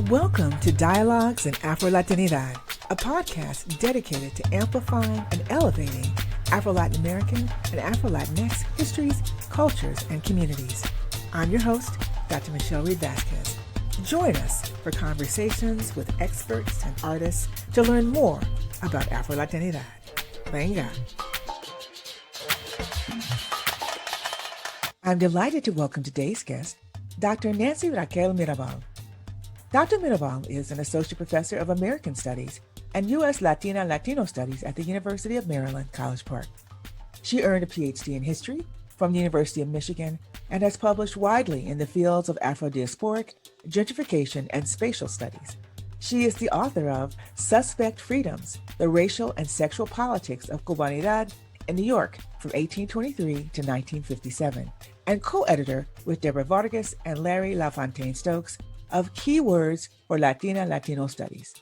Welcome to Dialogues in Afro-Latinidad, a podcast dedicated to amplifying and elevating Afro-Latin-American and Afro-Latinx histories, cultures, and communities. I'm your host, Dr. Michelle Reed-Vasquez. Join us for conversations with experts and artists to learn more about Afro-Latinidad. Venga. I'm delighted to welcome today's guest, Dr. Nancy Raquel Mirabal. Dr. Mirabal is an associate professor of American Studies and U.S. Latina and Latino Studies at the University of Maryland, College Park. She earned a PhD in history from the University of Michigan and has published widely in the fields of Afro-diasporic, gentrification, and spatial studies. She is the author of Suspect Freedoms, The Racial and Sexual Politics of Cubanidad in New York from 1823 to 1957, and co-editor with Deborah Vargas and Larry LaFontaine-Stokes of Keywords for Latina Latino Studies.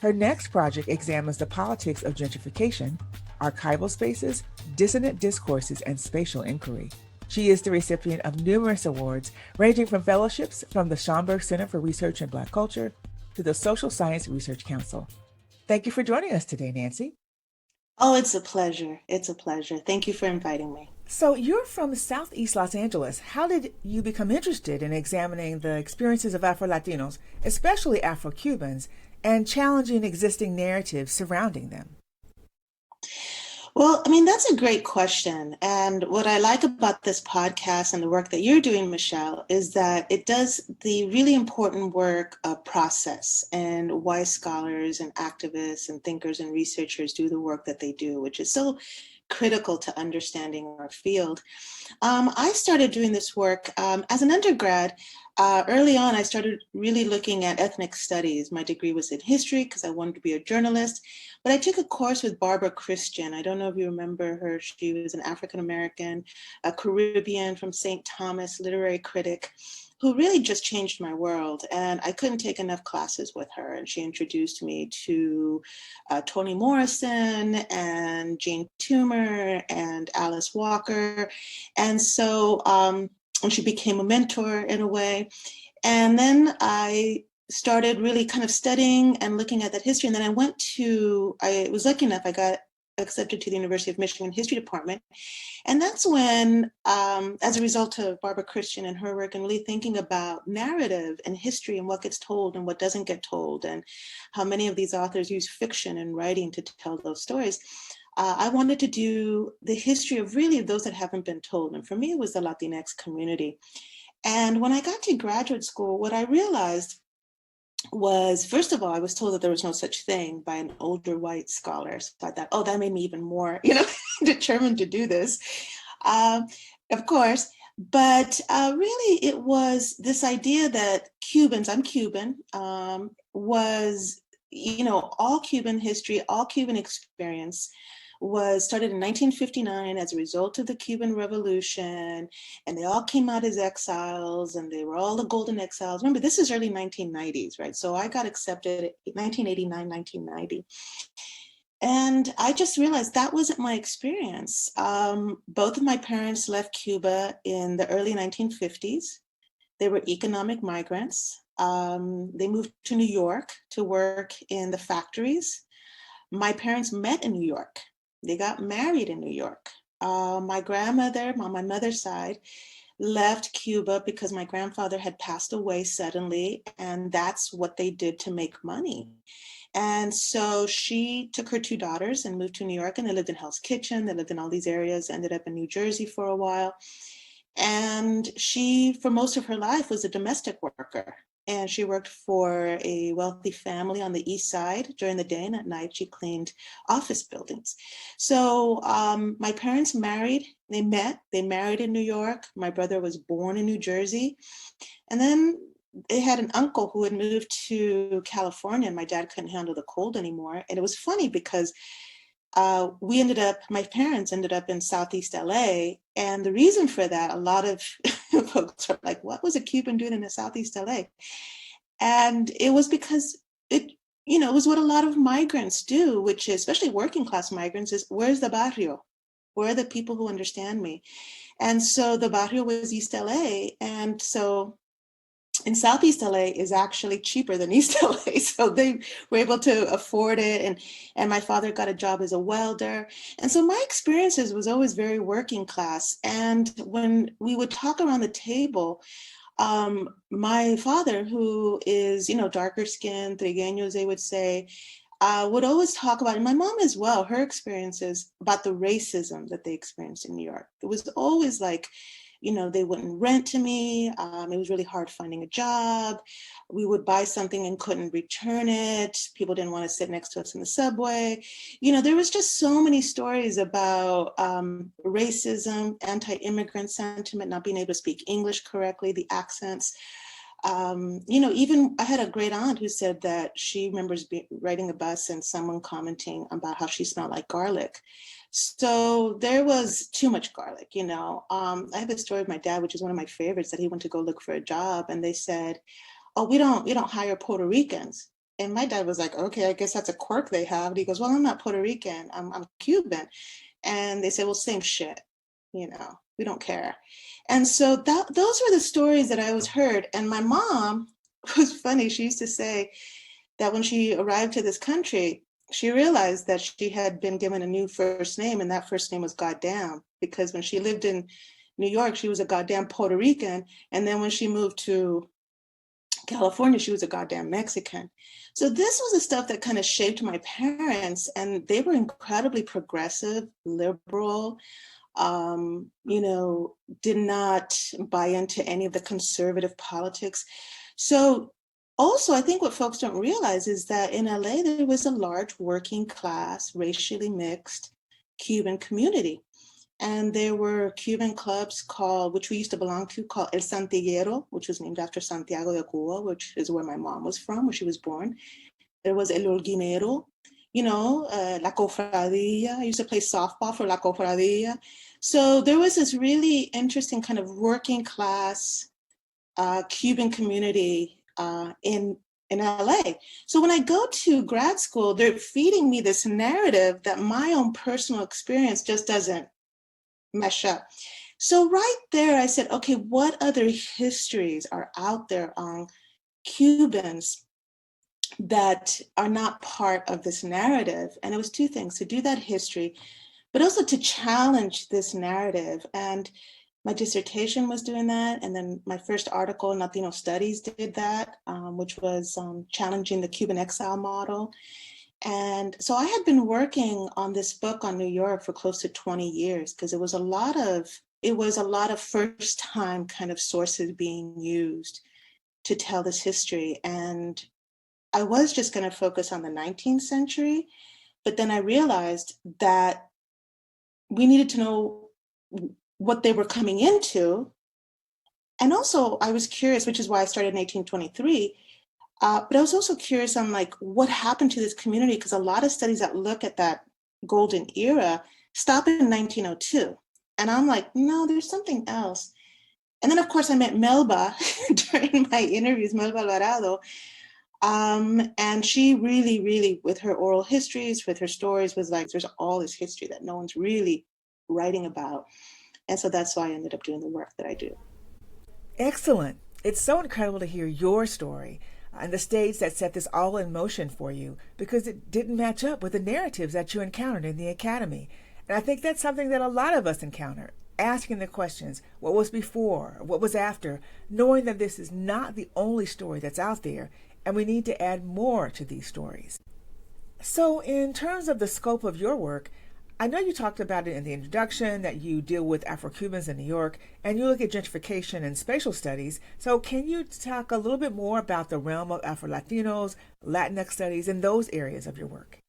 Her next project examines the politics of gentrification, archival spaces, dissonant discourses, and spatial inquiry. She is the recipient of numerous awards, ranging from fellowships from the Schomburg Center for Research in Black Culture to the Social Science Research Council. Thank you for joining us today, Nancy. Oh, it's a pleasure. It's a pleasure. Thank you for inviting me. So you're from Southeast Los Angeles. How did you become interested in examining the experiences of Afro-Latinos, especially Afro-Cubans, and challenging existing narratives surrounding them? Well, that's a great question. And what I like about this podcast and the work that you're doing, Michelle, is that it does the really important work of process and why scholars and activists and thinkers and researchers do the work that they do, which is so critical to understanding our field. I started doing this work as an undergrad. Early on, I started really looking at ethnic studies. My degree was in history because I wanted to be a journalist, but I took a course with Barbara Christian. I don't know if you remember her. She was an African-American, a Caribbean from St. Thomas, literary critic, who really just changed my world. And I couldn't take enough classes with her. And she introduced me to Toni Morrison and Jane Toomer and Alice Walker. And so, and she became a mentor in a way. And then I started really kind of studying and looking at that history. And then I was lucky enough, I got accepted to the University of Michigan History Department. And that's when, as a result of Barbara Christian and her work and really thinking about narrative and history and what gets told and what doesn't get told, and how many of these authors use fiction and writing to tell those stories, I wanted to do the history of really those that haven't been told. And for me, it was the Latinx community. And when I got to graduate school, what I realized was, first of all, I was told that there was no such thing by an older white scholar. So I thought, oh, that made me even more, determined to do this, of course. But really, it was this idea that Cubans, I'm Cuban, was, all Cuban history, all Cuban experience was started in 1959 as a result of the Cuban Revolution, and they all came out as exiles, and they were all the golden exiles. Remember, this is early 1990s, right? So I got accepted in 1989, 1990. And I just realized that wasn't my experience. Both of my parents left Cuba in the early 1950s. They were economic migrants. They moved to New York to work in the factories. My parents met in New York. They got married in New York. My grandmother, on my mother's side, left Cuba because my grandfather had passed away suddenly, and that's what they did to make money. And so she took her two daughters and moved to New York, and they lived in Hell's Kitchen. They lived in all these areas, ended up in New Jersey for a while. And she, for most of her life, was a domestic worker. And she worked for a wealthy family on the East Side during the day, and at night she cleaned office buildings. So my parents married, they married in New York. My brother was born in New Jersey. And then they had an uncle who had moved to California, and my dad couldn't handle the cold anymore. And it was funny because my parents ended up in Southeast LA. And the reason for that, a lot of folks are like, what was a Cuban doing in the Southeast LA? And it was because it was what a lot of migrants do, which is, especially working class migrants, is where's the barrio? Where are the people who understand me? And so the barrio was East LA. And so in Southeast LA is actually cheaper than East LA. So they were able to afford it. And my father got a job as a welder. And so my experiences was always very working class. And when we would talk around the table, my father, who is, darker skinned, trigueños, they would say, would always talk about, and my mom as well, her experiences about the racism that they experienced in New York. It was always like, they wouldn't rent to me. It was really hard finding a job. We would buy something and couldn't return it. People didn't want to sit next to us in the subway. There was just so many stories about racism, anti-immigrant sentiment, not being able to speak English correctly, the accents. Even I had a great aunt who said that she remembers riding a bus and someone commenting about how she smelled like garlic. So there was too much garlic, I have a story of my dad, which is one of my favorites, that he went to go look for a job and they said, oh, we don't hire Puerto Ricans. And my dad was like, okay, I guess that's a quirk they have. And he goes, well, I'm not Puerto Rican, I'm Cuban. And they said, well, same shit, we don't care. And so those were the stories that I always heard. And my mom was funny. She used to say that when she arrived to this country, she realized that she had been given a new first name, and that first name was Goddamn, because when she lived in New York, she was a goddamn Puerto Rican. And then when she moved to California, she was a goddamn Mexican. So this was the stuff that kind of shaped my parents, and they were incredibly progressive, liberal, did not buy into any of the conservative politics. So also, I think what folks don't realize is that in LA, there was a large working class, racially mixed Cuban community. And there were Cuban clubs which we used to belong to, called El Santillero, which was named after Santiago de Cuba, which is where my mom was from, where she was born. There was El Holguinero, La Cofradía. I used to play softball for La Cofradía. So there was this really interesting kind of working class Cuban community in LA. So when I go to grad school, they're feeding me this narrative that my own personal experience just doesn't mesh up. So right there, I said, okay, what other histories are out there on Cubans that are not part of this narrative? And it was two things: to do that history, but also to challenge this narrative. And my dissertation was doing that. And then my first article in Latino Studies did that, which was challenging the Cuban exile model. And so I had been working on this book on New York for close to 20 years, because it was a lot of first time kind of sources being used to tell this history. And I was just going to focus on the 19th century, but then I realized that we needed to know what they were coming into. And also I was curious, which is why I started in 1823. But I was also curious on what happened to this community, because a lot of studies that look at that golden era stop in 1902. And I'm like, no, there's something else. And then of course I met Melba during my interviews, Melba Alvarado. And she really, really, with her oral histories, with her stories, was like, there's all this history that no one's really writing about. And so that's why I ended up doing the work that I do. Excellent. It's so incredible to hear your story and the stage that set this all in motion for you, because it didn't match up with the narratives that you encountered in the academy. And I think that's something that a lot of us encounter, asking the questions, what was before, what was after, knowing that this is not the only story that's out there, and we need to add more to these stories. So in terms of the scope of your work, I know you talked about it in the introduction, that you deal with Afro-Cubans in New York, and you look at gentrification and spatial studies. So can you talk a little bit more about the realm of Afro-Latinos, Latinx studies, and those areas of your work?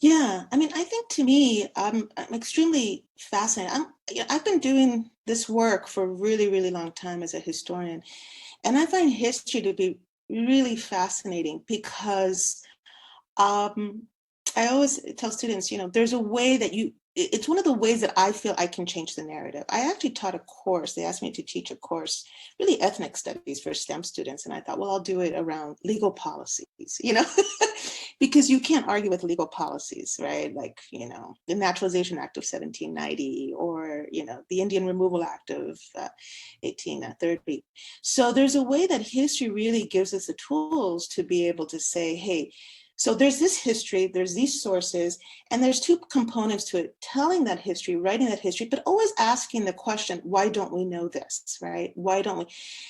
Yeah, I mean, I think to me, I'm extremely fascinated. I've been doing this work for a really, really long time as a historian, and I find history to be really fascinating because I always tell students, there's a way that it's one of the ways that I feel I can change the narrative. I actually taught a course. They asked me to teach a course, really ethnic studies for STEM students. And I thought, well, I'll do it around legal policies, because you can't argue with legal policies, right? Like, the Naturalization Act of 1790 or, the Indian Removal Act of 1830. So there's a way that history really gives us the tools to be able to say, hey, so there's this history, there's these sources, and there's two components to it: telling that history, writing that history, but always asking the question, why don't we know this, right? Why don't we?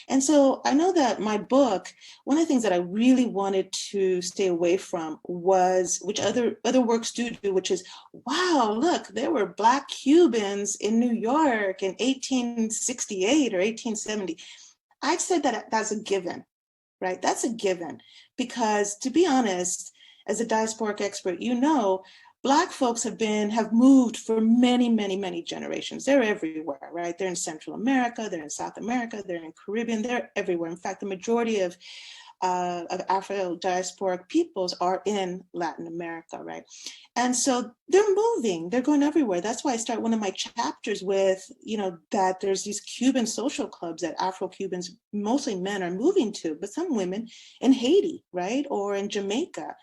And so I know that my book, one of the things that I really wanted to stay away from was, which other works do, which is, wow, look, there were Black Cubans in New York in 1868 or 1870. I've said that that's a given, right? That's a given, because to be honest, as a diasporic expert, Black folks have moved for many, many, many generations. They're everywhere, right? They're in Central America, they're in South America, they're in Caribbean, they're everywhere. In fact, the majority of Afro-diasporic peoples are in Latin America, right? And so they're moving, they're going everywhere. That's why I start one of my chapters with, that there's these Cuban social clubs that Afro-Cubans, mostly men, are moving to, but some women in Haiti, right? Or in Jamaica.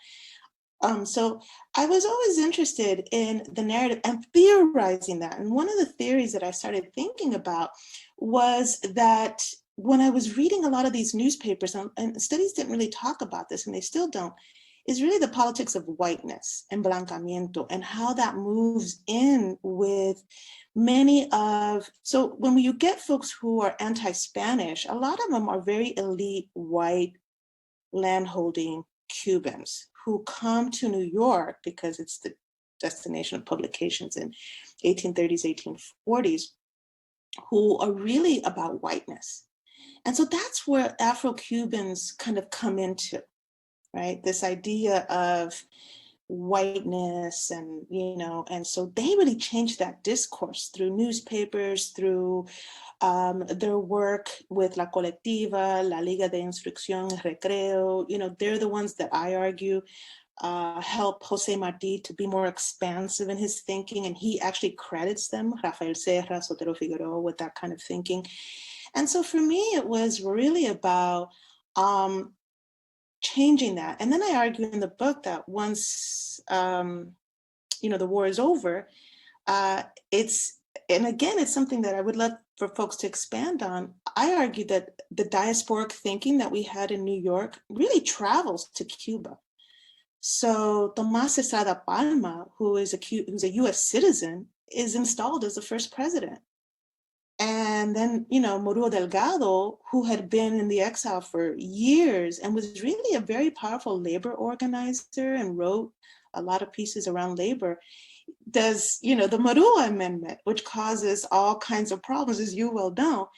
So I was always interested in the narrative and theorizing that. And one of the theories that I started thinking about was that when I was reading a lot of these newspapers, and studies didn't really talk about this, and they still don't, is really the politics of whiteness and blancamiento and how that moves in with so when you get folks who are anti-Spanish, a lot of them are very elite white landholding Cubans who come to New York because it's the destination of publications in 1830s, 1840s, who are really about whiteness. And so that's where Afro-Cubans kind of come into, right? This idea of whiteness and so they really changed that discourse through newspapers, through their work with La Colectiva, La Liga de Instrucción y Recreo. They're the ones that I argue help Jose Marti to be more expansive in his thinking, and he actually credits them, Rafael Serra, Sotero Figueroa, with that kind of thinking. And so for me, it was really about changing that. And then I argue in the book that once the war is over, and again, it's something that I would love for folks to expand on. I argue that the diasporic thinking that we had in New York really travels to Cuba. So Tomás Estrada Palma, who's a US citizen, is installed as the first president. And then, Murúa Delgado, who had been in the exile for years and was really a very powerful labor organizer and wrote a lot of pieces around labor, does, the Murúa Amendment, which causes all kinds of problems, as you well know.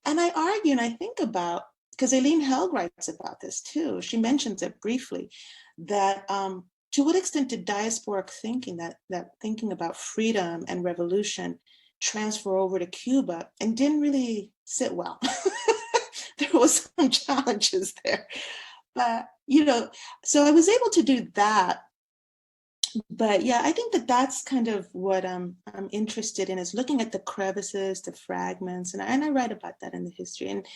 And I argue and I think about, because Eileen Held writes about this too, she mentions it briefly, that to what extent did diasporic thinking, that thinking about freedom and revolution, transfer over to Cuba and didn't really sit well. There was some challenges there. But, so I was able to do that. But yeah, I think that's kind of what I'm interested in, is looking at the crevices, the fragments, and I write about that in the history. And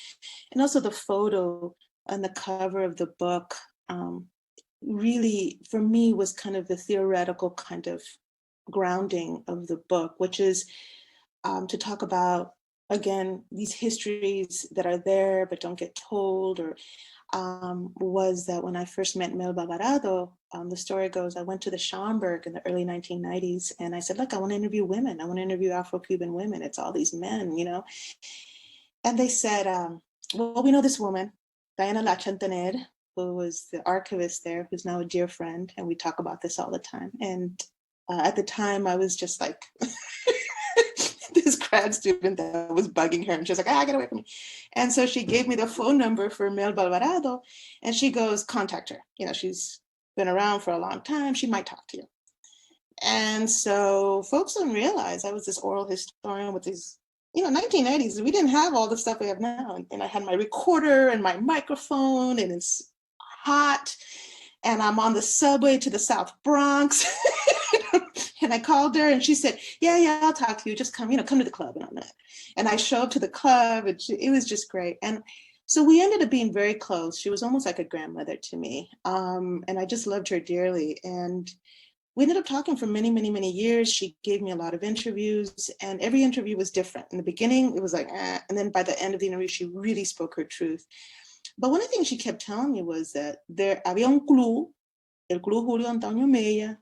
also the photo on the cover of the book really, for me, was kind of the theoretical kind of grounding of the book, which is to talk about, again, these histories that are there but don't get told, or was that when I first met Melba Alvarado, the story goes, I went to the Schomburg in the early 1990s, and I said, look, I want to interview women. I want to interview Afro-Cuban women. It's all these men, And they said, well, we know this woman, Diana Lachantener, who was the archivist there, who's now a dear friend, and we talk about this all the time. And at the time, I was just like... this grad student that was bugging her, and she was like, get away from me. And so she gave me the phone number for Melba Alvarado, and she goes, contact her. She's been around for a long time. She might talk to you. And so folks don't realize I was this oral historian with these, 1990s, we didn't have all the stuff we have now. And I had my recorder and my microphone, and it's hot, and I'm on the subway to the South Bronx. And I called her and she said, yeah, I'll talk to you. Just come, come to the club and all that. And I showed up to the club and it was just great. And so we ended up being very close. She was almost like a grandmother to me. And I just loved her dearly. And we ended up talking for many, many, many years. She gave me a lot of interviews and every interview was different. In the beginning, it was like, and then by the end of the interview, she really spoke her truth. But one of the things she kept telling me was that there había un club, el Club Julio Antonio Mella,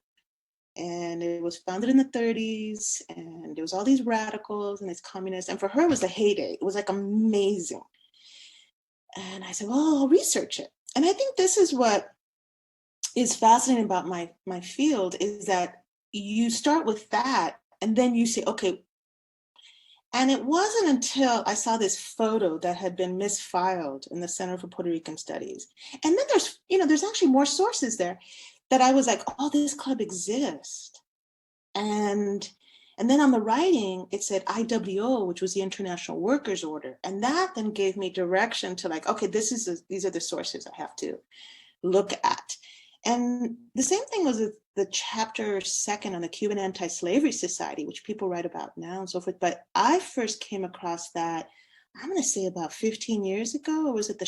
and it was founded in the 30s, and there was all these radicals and these communists, and for her it was the heyday. It was like amazing. And I said, well, I'll research it. And I think this is what is fascinating about my field, is that you start with that, and then you say, okay. And it wasn't until I saw this photo that had been misfiled in the Center for Puerto Rican Studies. And then there's actually more sources there, that I was like, oh, this club exists. And then on the writing, it said IWO, which was the International Workers Order. And that then gave me direction to like, okay, these are the sources I have to look at. And the same thing was with the chapter 2 on the Cuban Anti-Slavery Society, which people write about now and so forth. But I first came across that, I'm going to say about 15 years ago. I was at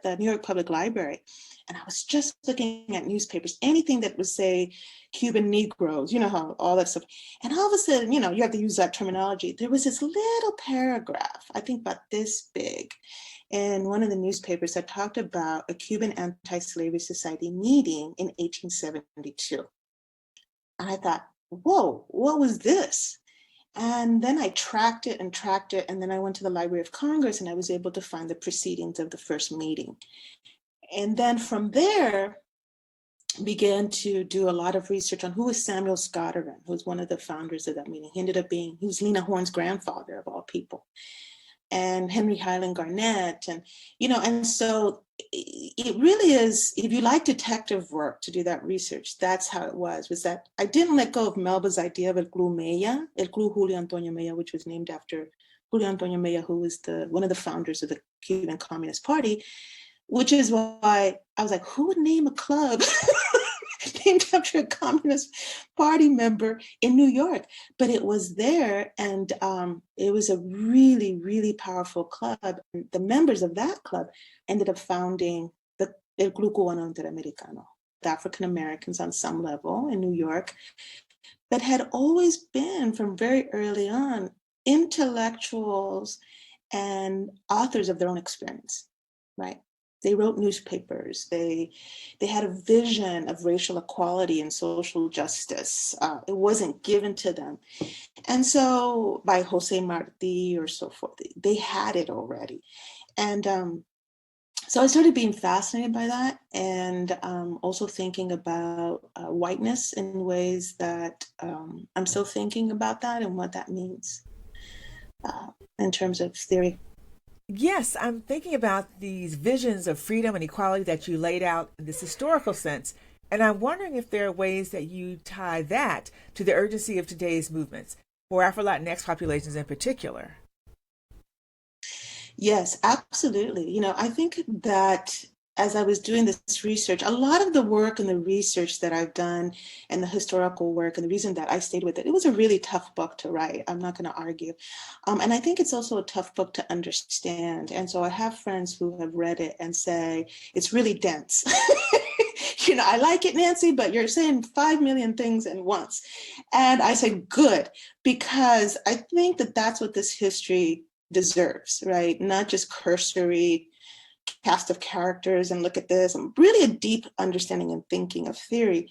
the New York Public Library, and I was just looking at newspapers, anything that would say Cuban Negroes, how all that stuff. And all of a sudden, you have to use that terminology. There was this little paragraph, I think about this big, in one of the newspapers that talked about a Cuban Anti-Slavery Society meeting in 1872. And I thought, whoa, what was this? And then I tracked it, and then I went to the Library of Congress and I was able to find the proceedings of the first meeting. And then from there, began to do a lot of research on who was Samuel Scotteron, who was one of the founders of that meeting. He was Lena Horne's grandfather of all people. And Henry Highland Garnett, and so it really is, if you like detective work to do that research, that's how it was that I didn't let go of Melba's idea of El Club Mella, El Club Julio Antonio Mella, which was named after Julio Antonio Mella, who was one of the founders of the Cuban Communist Party, which is why I was like, who would name a club named after a Communist Party member in New York? But it was there, and it was a really, really powerful club. And the members of that club ended up founding El Club Cubano Interamericano, the African Americans on some level in New York, but had always been, from very early on, intellectuals and authors of their own experience, right? They wrote newspapers. They had a vision of racial equality and social justice. It wasn't given to them. And so by Jose Marti or so forth, they had it already. And so I started being fascinated by that, and also thinking about whiteness in ways that I'm still thinking about that and what that means in terms of theory. Yes, I'm thinking about these visions of freedom and equality that you laid out in this historical sense. And I'm wondering if there are ways that you tie that to the urgency of today's movements, for Afro-Latinx populations in particular. Yes, absolutely. I think that as I was doing this research, a lot of the work and the research that I've done and the historical work, and the reason that I stayed with it, it was a really tough book to write. I'm not going to argue. And I think it's also a tough book to understand. And so I have friends who have read it and say, it's really dense. I like it, Nancy, but you're saying 5 million things at once. And I say, good, because I think that that's what this history deserves, right? Not just cursory cast of characters and look at this, and really a deep understanding and thinking of theory.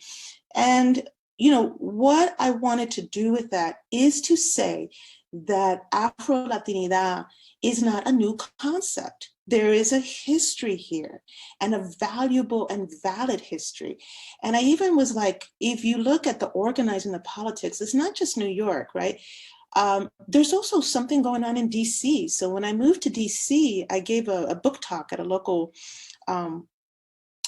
And, what I wanted to do with that is to say that Afro-Latinidad is not a new concept. There is a history here, and a valuable and valid history. And I even was like, if you look at the organizing, the politics, it's not just New York, right? There's also something going on in DC. So when I moved to DC, I gave a book talk at a local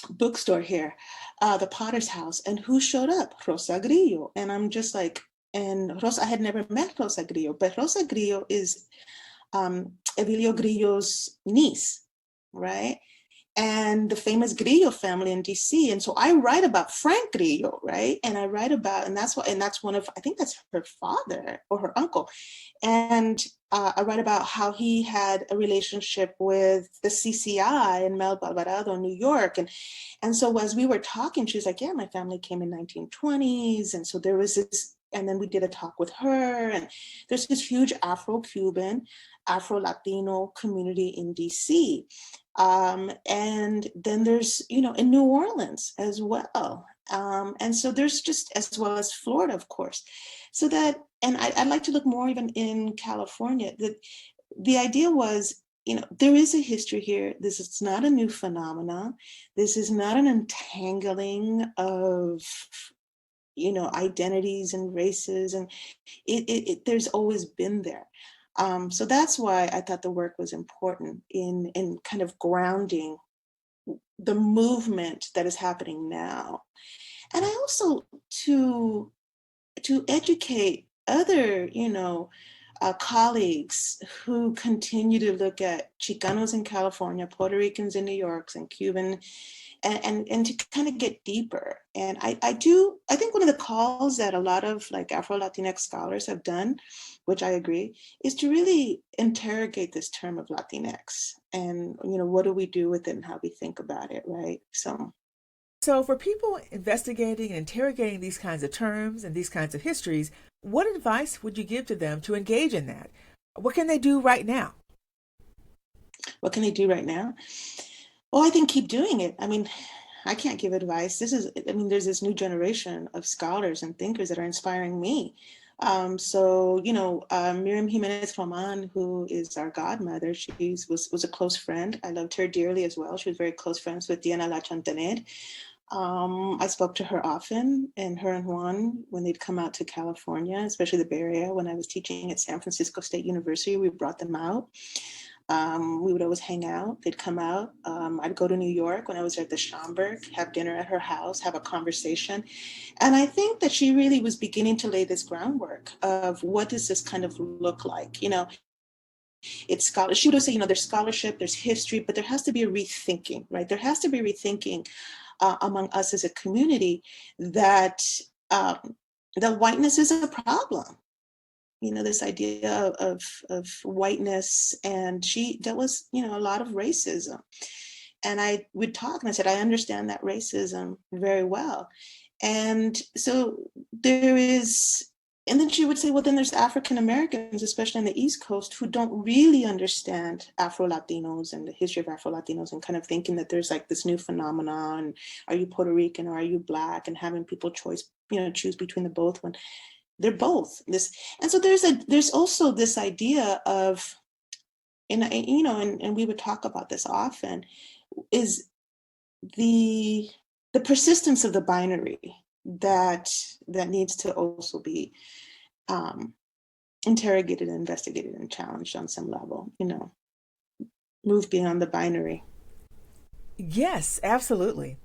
bookstore here, the Potter's House. And who showed up? Rosa Grillo. And I'm just like, and Rosa, I had never met Rosa Grillo, but Rosa Grillo is Emilio Grillo's niece, right? and the famous Grillo family in DC. And so I write about Frank Grillo, right? And I write about, and that's one of, I think that's her father or her uncle. And I write about how he had a relationship with the CCI in Mel Alvarado, New York. And so as we were talking, she was like, yeah, my family came in 1920s. And so there was this, and then we did a talk with her. And there's this huge Afro-Cuban, Afro-Latino community in DC. And then there's, in New Orleans as well. And so there's just, as well as Florida, of course. So that, and I'd like to look more even in California, that the idea was, there is a history here. This is not a new phenomenon. This is not an entangling of, identities and races. And there's always been there. So that's why I thought the work was important in kind of grounding the movement that is happening now. And I also to educate other, colleagues who continue to look at Chicanos in California, Puerto Ricans in New York, and Cuban, and to kind of get deeper. And I think one of the calls that a lot of like Afro-Latinx scholars have done, which I agree, is to really interrogate this term of Latinx and, what do we do with it and how we think about it, right? So for people investigating and interrogating these kinds of terms and these kinds of histories, what advice would you give to them to engage in that? What can they do right now? What can they do right now? Well, I think keep doing it. I mean, I can't give advice. There's this new generation of scholars and thinkers that are inspiring me. Miriam Jimenez Roman, who is our godmother, she was a close friend. I loved her dearly as well. She was very close friends with Diana Lachantanet. I spoke to her often, and her and Juan, when they'd come out to California, especially the Bay Area, when I was teaching at San Francisco State University, we brought them out. We would always hang out. They'd come out. I'd go to New York when I was at the Schomburg, have dinner at her house, have a conversation. And I think that she really was beginning to lay this groundwork of what does this kind of look like? It's scholarship. She would say, there's scholarship, there's history, but there has to be a rethinking, right? There has to be rethinking among us as a community that whiteness is a problem. This idea of whiteness, and there was, a lot of racism. And I would talk and I said, I understand that racism very well. And so there is, and then she would say, well, then there's African Americans, especially on the East Coast, who don't really understand Afro-Latinos and the history of Afro-Latinos, and kind of thinking that there's like this new phenomenon. Are you Puerto Rican or are you Black? And having people choose between the both when they're both this. And so there's also this idea of, and we would talk about this often, is the persistence of the binary that needs to also be interrogated and investigated and challenged on some level, move beyond the binary. Yes, absolutely.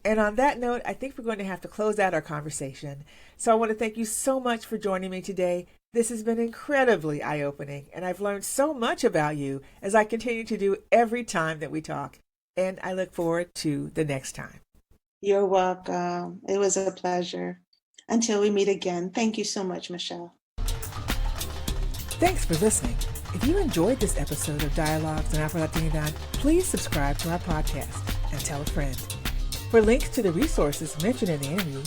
And on that note, I think we're going to have to close out our conversation. So I want to thank you so much for joining me today. This has been incredibly eye-opening, and I've learned so much about you as I continue to do every time that we talk. And I look forward to the next time. You're welcome. It was a pleasure. Until we meet again, thank you so much, Michelle. Thanks for listening. If you enjoyed this episode of Dialogues on Afro-Latinidad, please subscribe to our podcast and tell a friend. For links to the resources mentioned in the interview,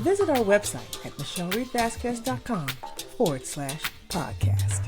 visit our website at michellereedvasquez.com/podcast.